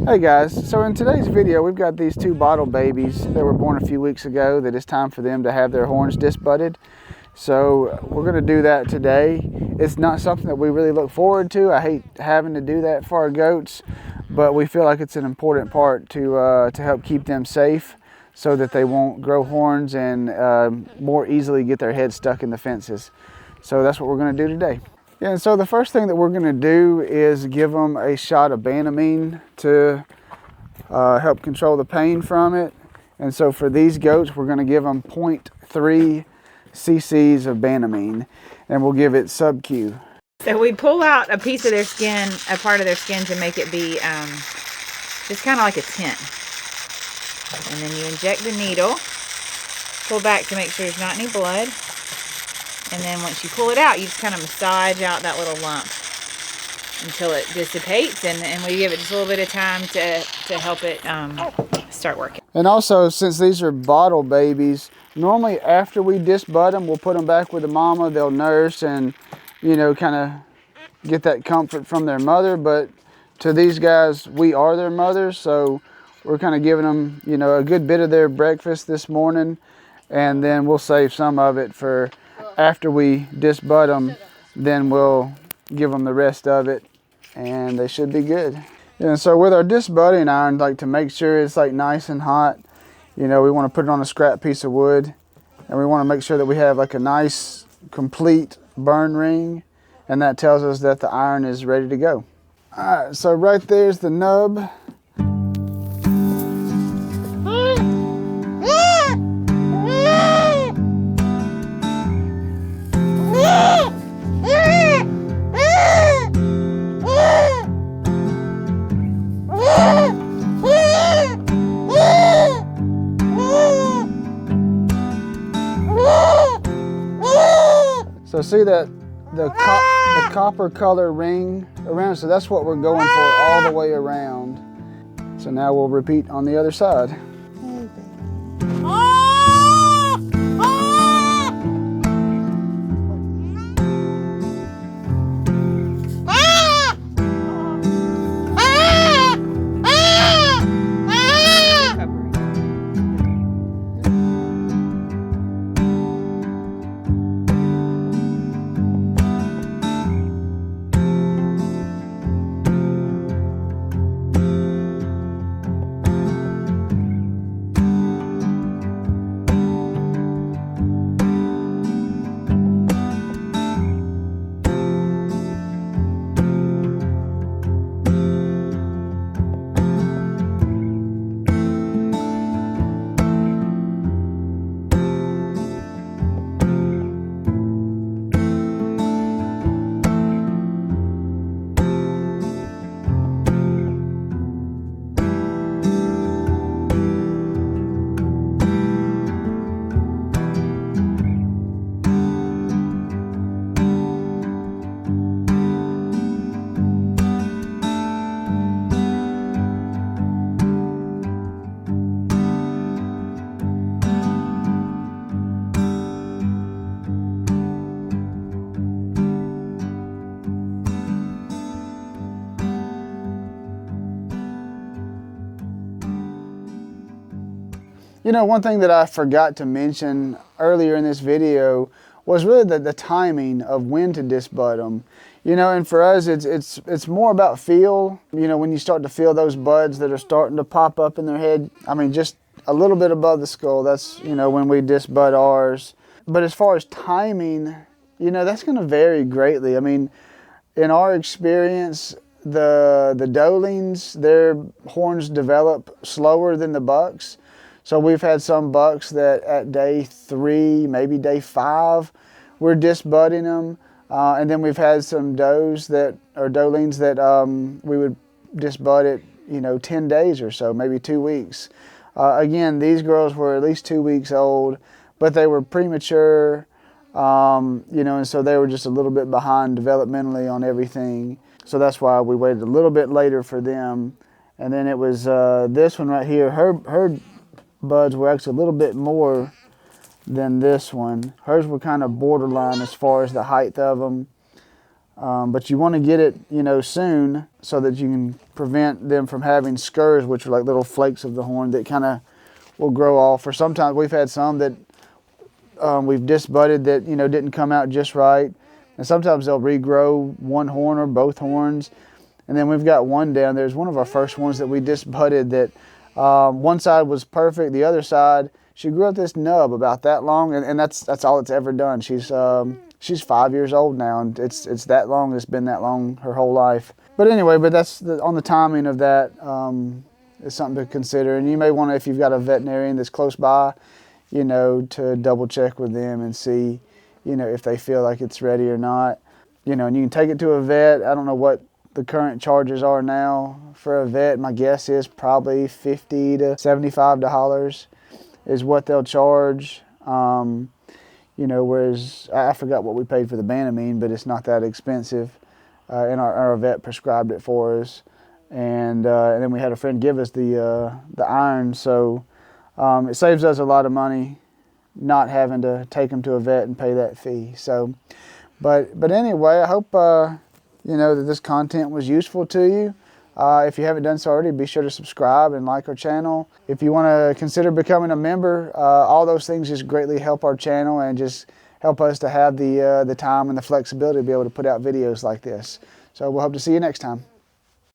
Hey guys, so in today's video we've got these two bottle babies that were born a few weeks ago that it's time for them to have their horns disbudded. So we're going to do that today. It's not something that we really look forward to. I hate having to do that for our goats, but we feel like it's an important part to help keep them safe so that they won't grow horns and more easily get their heads stuck in the fences. So that's what we're going to do today. Yeah, and so the first thing that we're going to do is give them a shot of Banamine to help control the pain from it. And so for these goats, we're going to give them 0.3 cc's of Banamine, and we'll give it sub-Q. So we pull out a piece of their skin, a part of their skin, to make it be just kind of like a tent. And then you inject the needle, pull back to make sure there's not any blood. And then once you pull it out, you just kind of massage out that little lump until it dissipates, and we give it just a little bit of time to help it start working. And also, since these are bottle babies, normally after we disbud them, we'll put them back with the mama. They'll nurse and, you know, kind of get that comfort from their mother. But to these guys, we are their mothers, so we're kind of giving them, you know, a good bit of their breakfast this morning, and then we'll save some of it for after we disbud them. Then we'll give them the rest of it, and they should be good. And so with our disbudding iron, like, to make sure it's like nice and hot, you know, we want to put it on a scrap piece of wood, and we want to make sure that we have like a nice complete burn ring, and that tells us that the iron is ready to go. All right, so right there's the nub. So see that the copper color ring around, so that's what we're going for all the way around. So now we'll repeat on the other side. You know, one thing that I forgot to mention earlier in this video was really the timing of when to disbud them. You know, and for us, it's more about feel. You know, when you start to feel those buds that are starting to pop up in their head, I mean, just a little bit above the skull, that's, you know, when we disbud ours. But as far as timing, you know, that's going to vary greatly. I mean, in our experience, the doelings, their horns develop slower than the bucks. So we've had some bucks that at day 3, maybe day 5, we're disbudding them. And then we've had some does that, or doelings that we would disbud at, you know, 10 days or so, maybe 2 weeks. Again, these girls were at least 2 weeks old, but they were premature, you know, and so they were just a little bit behind developmentally on everything. So that's why we waited a little bit later for them. And then it was this one right here. Her buds were actually a little bit more than this one. Hers were kind of borderline as far as the height of them. But you want to get it, you know, soon so that you can prevent them from having scurs, which are like little flakes of the horn that kind of will grow off. Or sometimes we've had some that we've disbudded that, you know, didn't come out just right. And sometimes they'll regrow one horn or both horns. And then we've got one down there. It's one of our first ones that we disbudded that one side was perfect. The other side, she grew up this nub about that long, and that's all it's ever done. She's 5 years old now, and it's that long. It's been that long her whole life. But anyway, that's on the timing of that is something to consider. And you may want to, if you've got a veterinarian that's close by, you know, to double check with them and see, you know, if they feel like it's ready or not. You know, and you can take it to a vet. I don't know what the current charges are now for a vet. My guess is probably $50 to $75 is what they'll charge. You know, whereas I forgot what we paid for the Banamine, but it's not that expensive. And our vet prescribed it for us. And then we had a friend give us the iron, so it saves us a lot of money not having to take them to a vet and pay that fee. So, but anyway, I hope you know that this content was useful to you. If you haven't done so already, be sure to subscribe and like our channel. If you want to consider becoming a member, all those things just greatly help our channel and just help us to have the time and the flexibility to be able to put out videos like this. So we'll hope to see you next time.